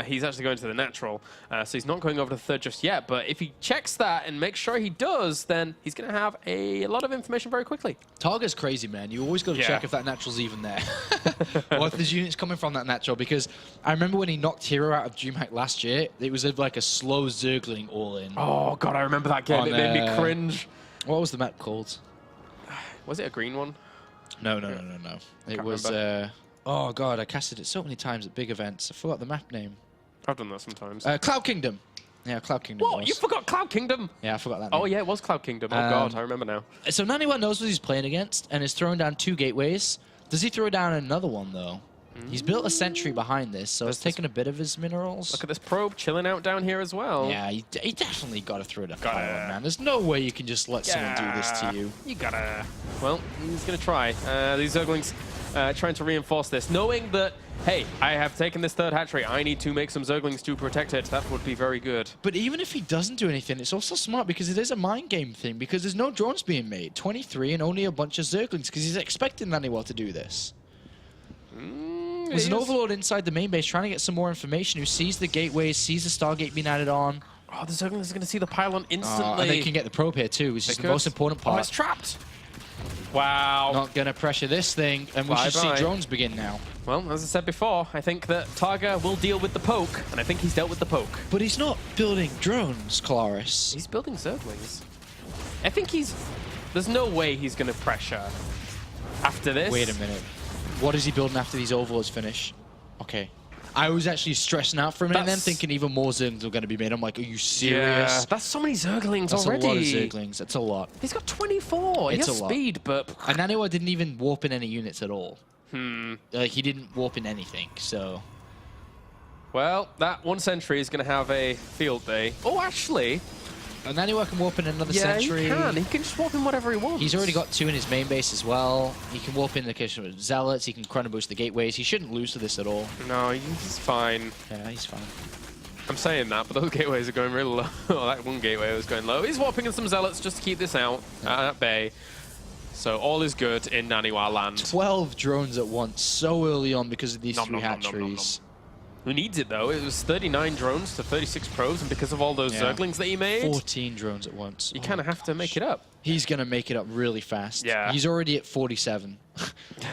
S1: he's actually going to the natural. So he's not going over to the third just yet. But if he checks that and makes sure he does, then he's going to have a lot of information very quickly.
S2: TargA's crazy, man. You always got to check if that natural's even there. Or if there's units coming from that natural. Because I remember when he knocked Hero out of DreamHack last year, it was like a slow Zergling all-in.
S1: Oh, God, I remember that game. It made me cringe.
S2: What was the map called?
S1: Was it a green one?
S2: No. It was, oh god, I casted it so many times at big events. I forgot the map name.
S1: I've done that sometimes.
S2: Cloud Kingdom. Yeah, Cloud Kingdom.
S1: What? You forgot Cloud Kingdom?
S2: Yeah, I forgot that name.
S1: Oh yeah, it was Cloud Kingdom. Oh god, I remember now.
S2: So NaNiwa knows what he's playing against and is throwing down 2 gateways. Does he throw down another one though? He's built a sentry behind this, so it's taking a bit of his minerals.
S1: Look at this probe chilling out down here as well.
S2: Yeah, he definitely got to throw it a pylon, man. There's no way you can just let someone do this to you.
S1: You gotta... Well, he's going to try. These Zerglings trying to reinforce this, knowing that, hey, I have taken this third hatchery. I need to make some Zerglings to protect it. That would be very good.
S2: But even if he doesn't do anything, it's also smart because it is a mind game thing, because there's no drones being made. 23 and only a bunch of Zerglings, because he's expecting NaNiwa to do this. There's an overlord inside the main base trying to get some more information, who sees the gateways, sees the Stargate being added on.
S1: Oh, the Zerglings are going to see the pylon instantly.
S2: And they can get the probe here too, which is the most important part.
S1: Oh, it's trapped. Wow.
S2: Not going to pressure this thing, and we should see drones begin now.
S1: Well, as I said before, I think that TargA will deal with the poke, and I think he's dealt with the poke.
S2: But he's not building drones, Claris.
S1: He's building Zerglings. I think there's no way he's going to pressure after this.
S2: Wait a minute. What is he building after these overlords finish? Okay. I was actually stressing out for a minute and then thinking even more Zerglings were going to be made. I'm like, are you serious?
S1: Yeah, that's so many Zerglings already.
S2: That's a lot of Zerglings. That's a lot.
S1: He's got 24. He has speed, but...
S2: And NaNiwa didn't even warp in any units at all. He didn't warp in anything, so...
S1: Well, that one sentry is going to have a field day. Oh, actually...
S2: And NaNiwa can warp in another sentry.
S1: Yeah, he can. He can just warp in whatever he wants.
S2: He's already got 2 in his main base as well. He can warp in the case of Zealots. He can chrono boost the gateways. He shouldn't lose to this at all.
S1: No, he's fine.
S2: Yeah, he's fine.
S1: I'm saying that, but those gateways are going really low. Oh, that one gateway was going low. He's warping in some Zealots just to keep this out at bay. So all is good in NaNiwa land.
S2: 12 drones at once so early on because of these 3 hatcheries.
S1: Who needs it, though? It was 39 drones to 36 probes, and because of all those Zerglings that he made...
S2: 14 drones at once.
S1: You kind of have to make it up.
S2: He's going to make it up really fast.
S1: Yeah.
S2: He's already at 47.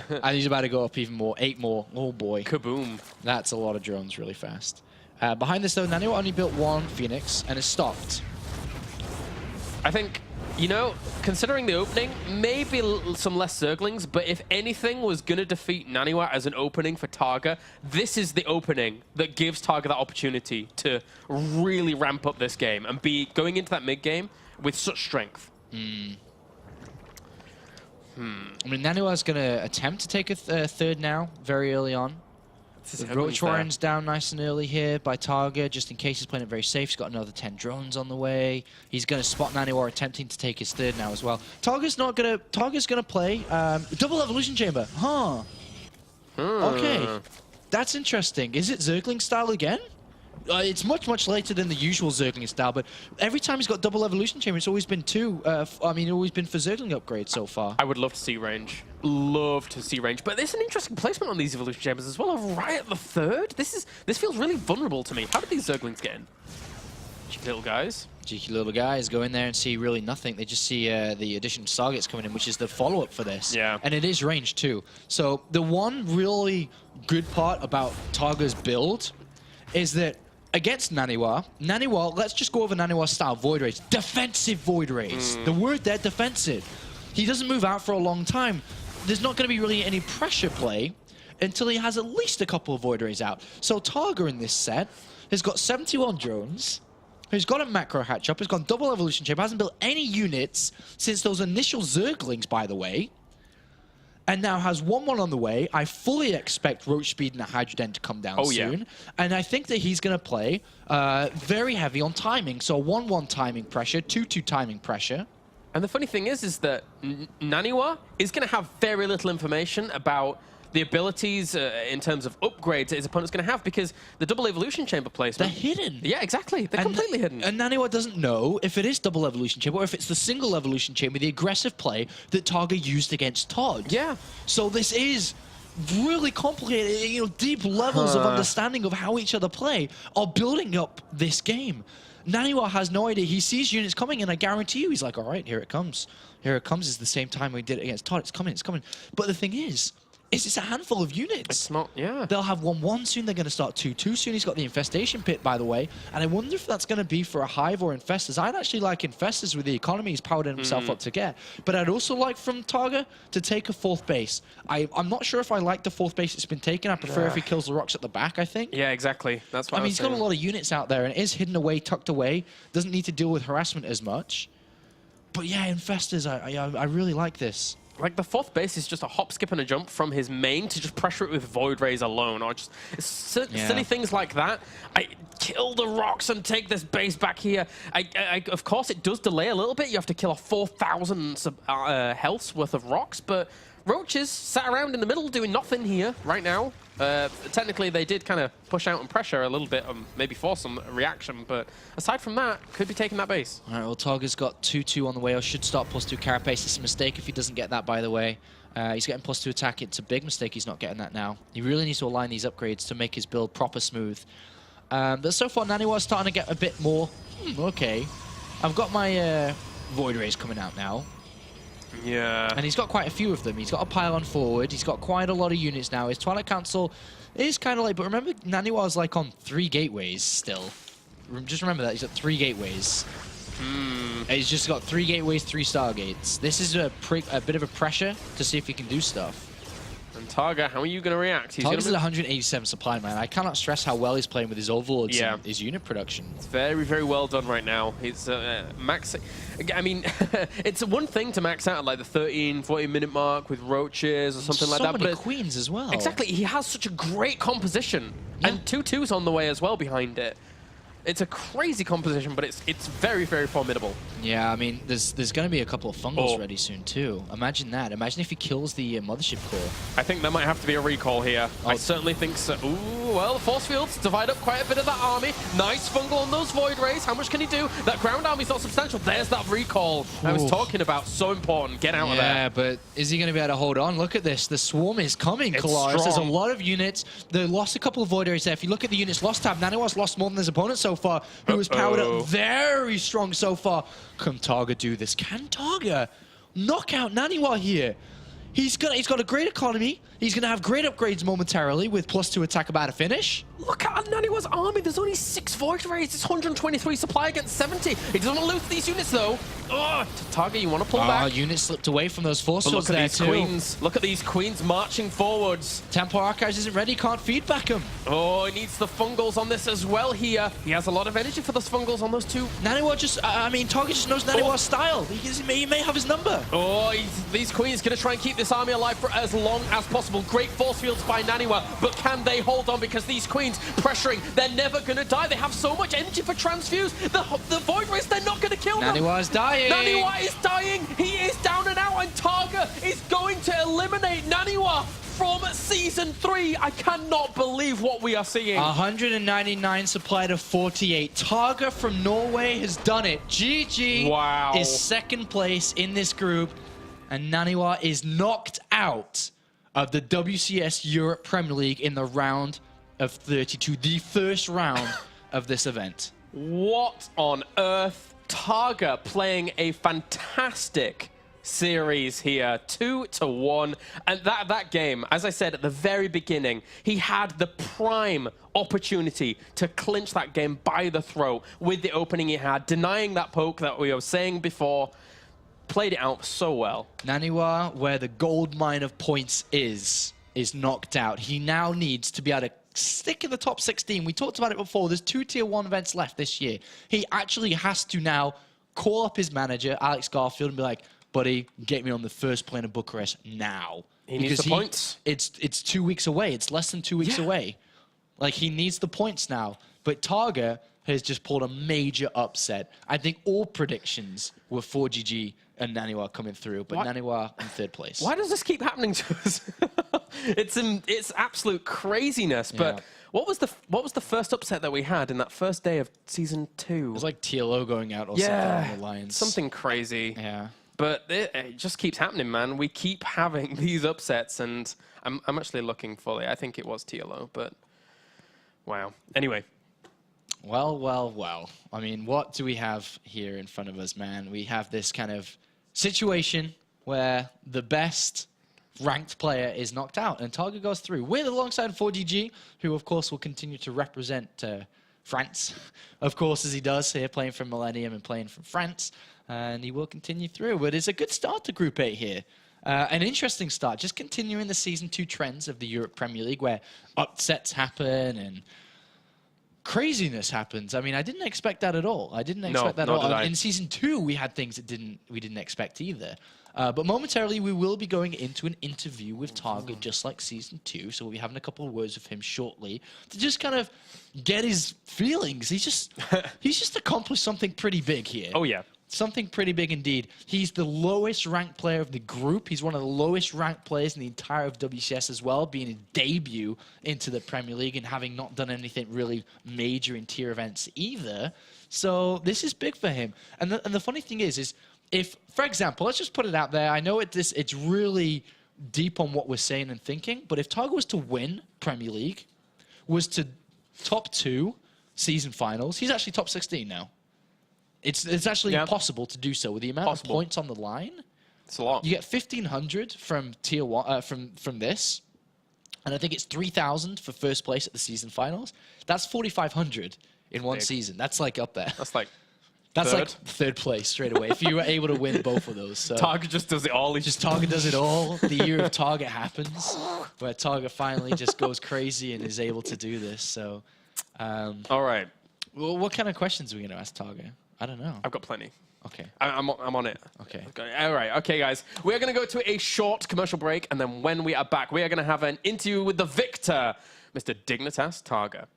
S2: And he's about to go up even more. 8 more. Oh, boy.
S1: Kaboom.
S2: That's a lot of drones really fast. Behind this, though, NaNiwa only built 1 Phoenix, and it stopped.
S1: I think... You know, considering the opening, maybe some less Zerglings, but if anything was going to defeat NaNiwa as an opening for TargA, this is the opening that gives TargA that opportunity to really ramp up this game and be going into that mid-game with such strength.
S2: I mean, NaNiwa's going to attempt to take a third now, very early on. Roach Warren's down nice and early here by TargA, just in case he's playing it very safe. He's got another 10 drones on the way. He's going to spot NaNiwa attempting to take his third now as well. TarGA's going to play double evolution chamber. Huh. Okay. That's interesting. Is it Zergling style again? It's much, much later than the usual Zergling style, but every time he's got double evolution chamber, it's always been 2. I mean, always been for Zergling upgrades so far.
S1: I would love to see range. Love to see range. But there's an interesting placement on these evolution chambers as well. Right at the 3rd. This feels really vulnerable to me. How did these Zerglings get in? Cheeky little guys.
S2: Cheeky little guys go in there and see really nothing. They just see the addition of targets coming in, which is the follow-up for this.
S1: Yeah.
S2: And it is range too. So the one really good part about TargA's build is that against NaNiwa, let's just go over NaNiwa style Void Rays. Defensive Void Rays. The word there, defensive. He doesn't move out for a long time. There's not going to be really any pressure play until he has at least a couple of Void Rays out. So TargA in this set has got 71 drones, who's got a macro hatch up, has got double evolution chamber, hasn't built any units since those initial Zerglings, by the way, and now has 1-1 on the way. I fully expect Roach Speed and the Hydroden to come down soon. Yeah. And I think that he's going to play very heavy on timing. So 1-1 timing pressure, 2-2 timing pressure.
S1: And the funny thing is that NaNiwa is going to have very little information about the abilities in terms of upgrades that his opponent's going to have, because the double evolution chamber placement...
S2: They're hidden.
S1: Yeah, exactly. They're completely hidden.
S2: And NaNiwa doesn't know if it is double evolution chamber or if it's the single evolution chamber, the aggressive play that TargA used against Todd.
S1: Yeah.
S2: So this is really complicated, you know, deep levels of understanding of how each other play are building up this game. NaNiwa has no idea. He sees units coming, and I guarantee you, he's like, all right, here it comes. Here it comes. It's the same time we did it against Todd. It's coming, it's coming. But the thing is it's a handful of units.
S1: It's not, yeah.
S2: They'll have 1-1 soon. They're going to start 2-2 soon. He's got the Infestation Pit, by the way. And I wonder if that's going to be for a Hive or Infestors. I'd actually like Infestors with the economy he's powered himself up to get. But I'd also like from TargA to take a 4th base. I'm not sure if I like the 4th base that's been taken. I prefer if he kills the rocks at the back, I think.
S1: Yeah, exactly. That's what I mean,
S2: he's got a lot of units out there, and it is hidden away, tucked away. Doesn't need to deal with harassment as much. But yeah, Infestors, I really like this.
S1: Like, the 4th base is just a hop, skip, and a jump from his main to just pressure it with Void Rays alone, or just silly things like that. I kill the rocks and take this base back here. Of course, it does delay a little bit. You have to kill off 4,000 healths worth of rocks, but Roaches sat around in the middle doing nothing here right now. Technically, they did kind of push out and pressure a little bit, maybe force some reaction, but aside from that, could be taking that base.
S2: All right, well, TargA's got 2-2 on the way, or should start +2 carapace. It's a mistake if he doesn't get that, by the way. He's getting +2 attack. It's a big mistake he's not getting that now. He really needs to align these upgrades to make his build proper smooth. But so far, NaNiwa's starting to get a bit more. Okay. I've got my Void Rays coming out now.
S1: Yeah.
S2: And he's got quite a few of them. He's got a pylon forward. He's got quite a lot of units now. His Twilight Council is kind of late, but remember, NaNiwa's like on 3 gateways still. Just remember that. He's got 3 gateways. He's just got 3 gateways, 3 Stargates. This is a bit of a pressure to see if he can do stuff.
S1: And TargA, how are you going to react? He's
S2: TargA's at 187 supply, man. I cannot stress how well he's playing with his overlords and his unit production.
S1: It's very, very well done right now. He's max. I mean, it's one thing to max out at like the 13, 14-minute mark with roaches or something like that.
S2: So many queens as well.
S1: Exactly. He has such a great composition. And 2-2's on the way as well behind it. It's a crazy composition, but it's very, very formidable.
S2: Yeah, I mean, there's going to be a couple of fungals ready soon, too. Imagine that. Imagine if he kills the Mothership core.
S1: I think there might have to be a recall here. I certainly think so. Ooh, well, force fields divide up quite a bit of that army. Nice fungal on those Void Rays. How much can he do? That ground army's not substantial. There's that recall I was talking about. So important. Get out of there.
S2: Yeah, but is he going to be able to hold on? Look at this. The swarm is coming, Kalaris. There's a lot of units. They lost a couple of Void Rays there. If you look at the units lost tab, NaNiwa's lost more than his opponent so far, who was powered up very strong so far. Can TargA do this? Can TargA knock out NaNiwa here? He's got a great economy. He's going to have great upgrades momentarily with +2 attack about to finish.
S1: Look at NaNiwa's army. There's only 6 Void Rays. It's 123 supply against 70. He doesn't want to lose these units, though. Oh, TargA, you want to pull back?
S2: Units slipped away from those force fields
S1: there,
S2: too.
S1: Queens. Look at these queens marching forwards.
S2: Tempo Archives isn't ready. Can't feedback him.
S1: Oh, he needs the fungals on this as well here. He has a lot of energy for those fungals on those two.
S2: NaNiwa just, I mean, TargA just knows NaNiwa's style. He may have his number.
S1: Oh, these queens going to try and keep this army alive for as long as possible. Great force fields by NaNiwa, but can they hold on? Because these queens pressuring, they're never going to die. They have so much energy for transfuse. The Void Rays, they're not going to kill them.
S2: NaNiwa is dying.
S1: NaNiwa is dying. He is down and out, and TargA is going to eliminate NaNiwa from Season 3. I cannot believe what we are seeing.
S2: 199 supply to 48. TargA from Norway has done it. GG is second place in this group, and NaNiwa is knocked out of the WCS Europe Premier League in the round of 32, the first round of this event.
S1: What on earth? TargA playing a fantastic series here, 2-1, and that game, as I said at the very beginning, he had the prime opportunity to clinch that game by the throat with the opening he had, denying that poke that we were saying before. Played it out so well.
S2: NaNiwa, where the gold mine of points is knocked out. He now needs to be able to stick in the top 16. We talked about it before. There's 2 Tier 1 events left this year. He actually has to now call up his manager, Alex Garfield, and be like, buddy, get me on the first plane of Bucharest now.
S1: He needs the points.
S2: It's 2 weeks away. It's less than 2 weeks away. Like, he needs the points now. But TargA has just pulled a major upset. I think all predictions were for GG and NaNiwa coming through, but NaNiwa in third place.
S1: Why does this keep happening to us? It's absolute craziness. But what was the first upset that we had in that first day of Season 2?
S2: It was like TLO going out or something on the lines.
S1: Something crazy.
S2: Yeah.
S1: But it just keeps happening, man. We keep having these upsets, and I'm actually looking fully. I think it was TLO, but wow. Anyway.
S2: Well. I mean, what do we have here in front of us, man? We have this kind of situation where the best ranked player is knocked out, and TargA goes through with alongside 4DG, who, of course, will continue to represent France, of course, as he does here, playing from Millennium and playing from France. And he will continue through. But it's a good start to Group 8 here. An interesting start, just continuing the Season 2 trends of the Europe Premier League, where upsets happen and craziness happens. I mean, I didn't expect that at all. I didn't expect that at all. In Season 2, we had things that we didn't expect either. But momentarily, we will be going into an interview with TargA, just like Season 2. So we'll be having a couple of words with him shortly to just kind of get his feelings. He's just accomplished something pretty big here.
S1: Oh, yeah.
S2: Something pretty big indeed. He's the lowest ranked player of the group. He's one of the lowest ranked players in the entire of WCS as well, being his debut into the Premier League and having not done anything really major in tier events either. So this is big for him. And the funny thing is if, for example, let's just put it out there. I know it's really deep on what we're saying and thinking, but if TargA was to win Premier League, was to top 2 season finals, he's actually top 16 now. It's actually possible to do so with the amount of points on the line.
S1: It's a lot.
S2: You get 1,500 from Tier 1 from this, and I think it's 3,000 for first place at the season finals. That's 4,500 in one season. That's like up there.
S1: That's like
S2: That's
S1: third.
S2: like third place straight away. If you were able to win both of those. So
S1: TargA just does it all.
S2: just TargA does it all. The year of TargA happens, where TargA finally just goes crazy and is able to do this. So,
S1: all right.
S2: well, what kind of questions are we going to ask TargA? I don't know.
S1: I've got plenty.
S2: Okay.
S1: I'm on it.
S2: Okay.
S1: All right. Okay, guys. We're going to go to a short commercial break, and then when we are back, we are going to have an interview with the victor, Mr. Dignitas TargA.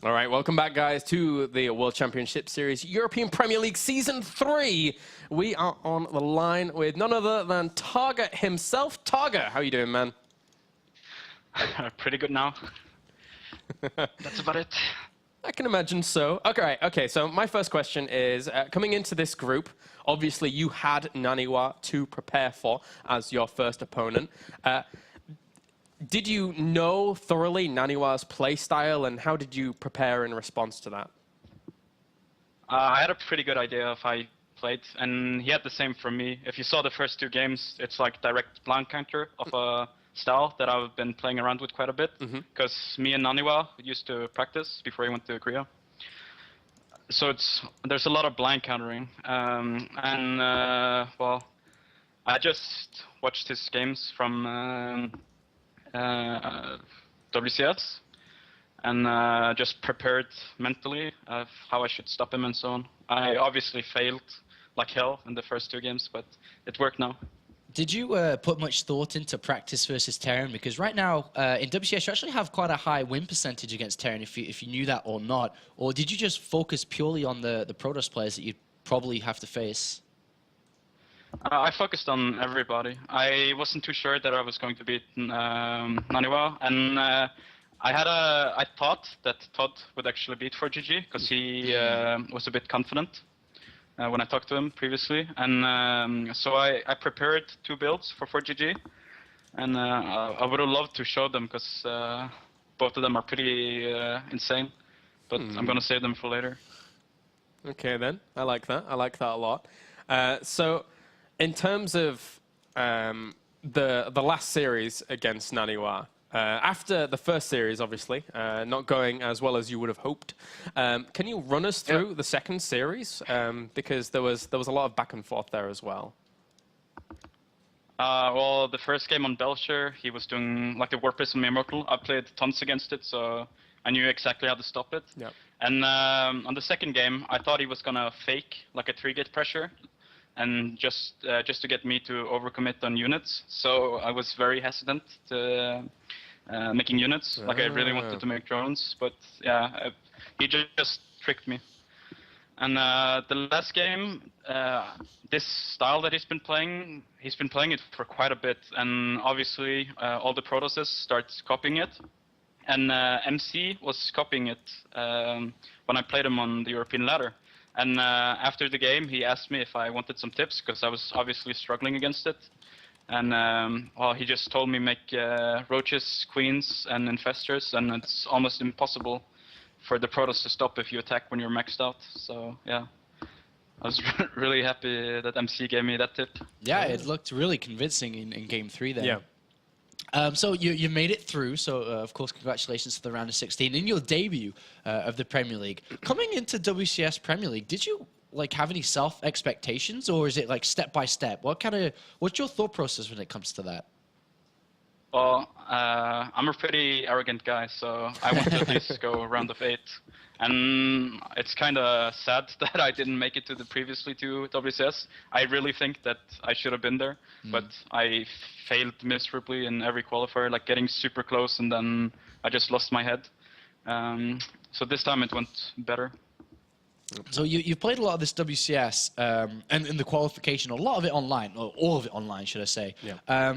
S1: All right, welcome back, guys, to the World Championship Series European Premier League Season 3. We are on the line with none other than TargA himself. TargA, how you doing, man?
S3: Pretty good now. That's about it.
S1: I can imagine so. Okay, so my first question is, coming into this group, obviously you had NaNiwa to prepare for as your first opponent. Did you know thoroughly NaNiwa's play style, and how did you prepare in response to that?
S3: I had a pretty good idea of how he played, and he had the same from me. If you saw the first two games, it's like direct blind counter of a style that I've been playing around with quite a bit, because me and NaNiwa used to practice before he went to Korea. So there's a lot of blind countering, well, I just watched his games from WCS, and just prepared mentally of how I should stop him and so on. I obviously failed like hell in the first two games, but it worked now.
S2: Did you put much thought into practice versus Terran? Because right now in WCS you actually have quite a high win percentage against Terran, if you knew that or not. Or did you just focus purely on the Protoss players that you'd probably have to face?
S3: I focused on everybody. I wasn't too sure that I was going to beat NaNiwa, and I thought that Todd would actually beat 4GG because he was a bit confident when I talked to him previously, and so I prepared two builds for 4GG, and I would have loved to show them because both of them are pretty insane, but I'm gonna save them for later.
S1: Okay, then. I like that. I like that a lot. So, in terms of the last series against NaNiwa, After the first series, obviously, not going as well as you would have hoped, can you run us through the second series? Because there was a lot of back and forth there as well.
S3: Well, the first game on Belcher, he was doing like the Warp Prism Immortal. I played tons against it, so I knew exactly how to stop it.
S1: Yep.
S3: And on the second game, I thought he was gonna fake like a 3-gate pressure, and just to get me to overcommit on units. So I was very hesitant to making units. Like I really wanted to make drones, but yeah, he just tricked me. And the last game, this style that he's been playing it for quite a bit, and obviously all the Protosses start copying it. And MC was copying it when I played him on the European ladder. And after the game, he asked me if I wanted some tips, because I was obviously struggling against it. And well, he just told me make roaches, queens, and infestors, and it's almost impossible for the Protoss to stop if you attack when you're maxed out. So yeah, I was really happy that MC gave me that tip.
S2: Yeah, it looked really convincing in Game 3 there.
S1: Yeah.
S2: So you made it through, so of course congratulations to the round of 16 in your debut of the Premier League. Coming into WCS Premier League, did you like have any self expectations, or is it like step by step? What's your thought process when it comes to that?
S3: Well, I'm a pretty arrogant guy, so I want to at least go round of 8. And it's kind of sad that I didn't make it to the previously to WCS. I really think that I should have been there, but I failed miserably in every qualifier, like getting super close, and then I just lost my head. So this time it went better.
S2: So you've played a lot of this WCS, and in the qualification, a lot of it online, or all of it online, should I say.
S1: Yeah.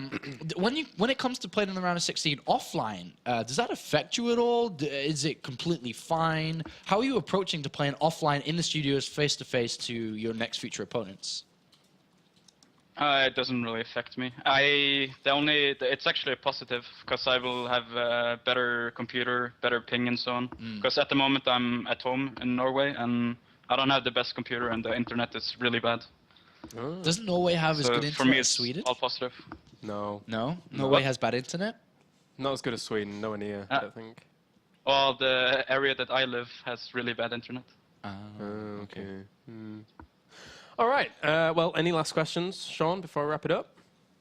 S2: When it comes to playing in the round of 16 offline, does that affect you at all? Is it completely fine? How are you approaching to playing offline in the studios face-to-face to your next future opponents?
S3: It doesn't really affect me. It's actually a positive, because I will have a better computer, better ping, and so on. Because at the moment I'm at home in Norway, and I don't have the best computer, and the internet is really bad.
S2: Doesn't Norway have as good
S3: For
S2: internet
S3: me,
S2: as
S3: it's
S2: Sweden?
S3: all positive.
S1: No.
S2: No? Norway has bad internet?
S1: Not as good as Sweden, nowhere near, I don't think.
S3: Well, the area that I live has really bad internet.
S1: Okay. All right. Well, any last questions, Sean, before we wrap it up?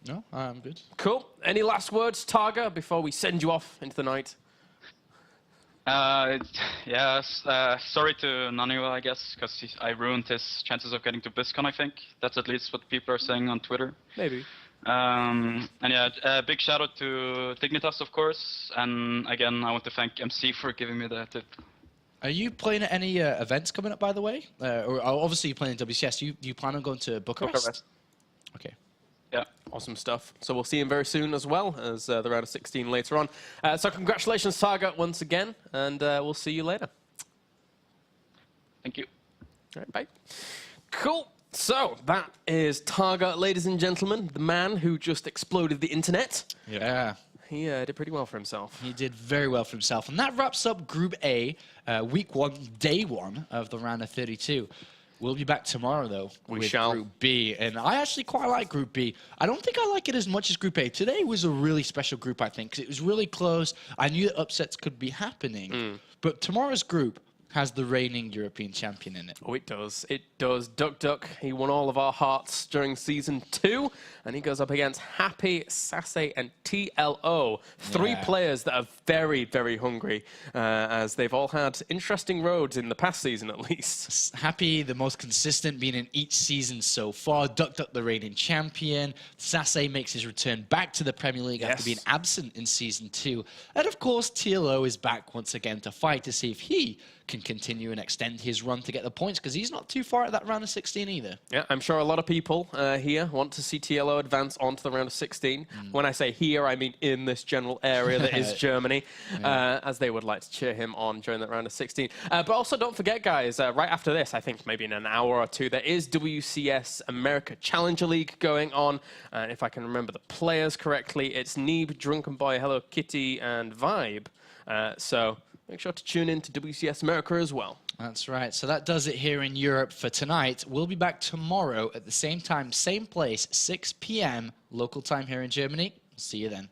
S2: No, I'm good.
S1: Cool. Any last words, TargA, before we send you off into the night?
S3: Yes. Sorry to NaNiwa, I guess, because I ruined his chances of getting to BlizzCon, I think. That's at least what people are saying on Twitter.
S1: Maybe.
S3: And yeah, big shout out to Dignitas, of course. And again, I want to thank MC for giving me the tip.
S2: Are you playing at any events coming up, by the way? Or obviously you're playing in WCS. Do you plan on going to Bucharest? Okay.
S3: Yeah.
S1: Awesome stuff. So we'll see him very soon as well as the round of 16 later on. So congratulations, TargA, once again, and we'll see you later.
S3: Thank you.
S1: All right, bye. Cool. So that is TargA, ladies and gentlemen, the man who just exploded the internet.
S2: Yeah.
S1: He did pretty well for himself.
S2: He did very well for himself. And that wraps up Group A, Week 1, Day 1 of the round of 32. We'll be back tomorrow, though, with Group B. And I actually quite like Group B. I don't think I like it as much as Group A. Today was a really special group, I think, because it was really close. I knew that upsets could be happening. But tomorrow's group has the reigning European champion in it.
S1: Oh, it does. It does. Duck Duck, he won all of our hearts during Season 2, and he goes up against Happy, Sase, and TLO. Three players that are very, very hungry, as they've all had interesting roads in the past season, at least.
S2: Happy, the most consistent, being in each season so far. Duck Duck, the reigning champion. Sase makes his return back to the Premier League after being absent in Season 2. And, of course, TLO is back once again to fight to see if he can continue and extend his run to get the points, because he's not too far at that round of 16 either.
S1: Yeah, I'm sure a lot of people here want to see TLO advance onto the round of 16. When I say here, I mean in this general area that is Germany, as they would like to cheer him on during that round of 16. But also don't forget, guys, right after this, I think maybe in an hour or two, there is WCS America Challenger League going on. And if I can remember the players correctly, it's Neeb, Drunken Boy, Hello Kitty, and Vibe. So make sure to tune in to WCS America as well.
S2: That's right. So that does it here in Europe for tonight. We'll be back tomorrow at the same time, same place, 6 p.m. local time here in Germany. See you then.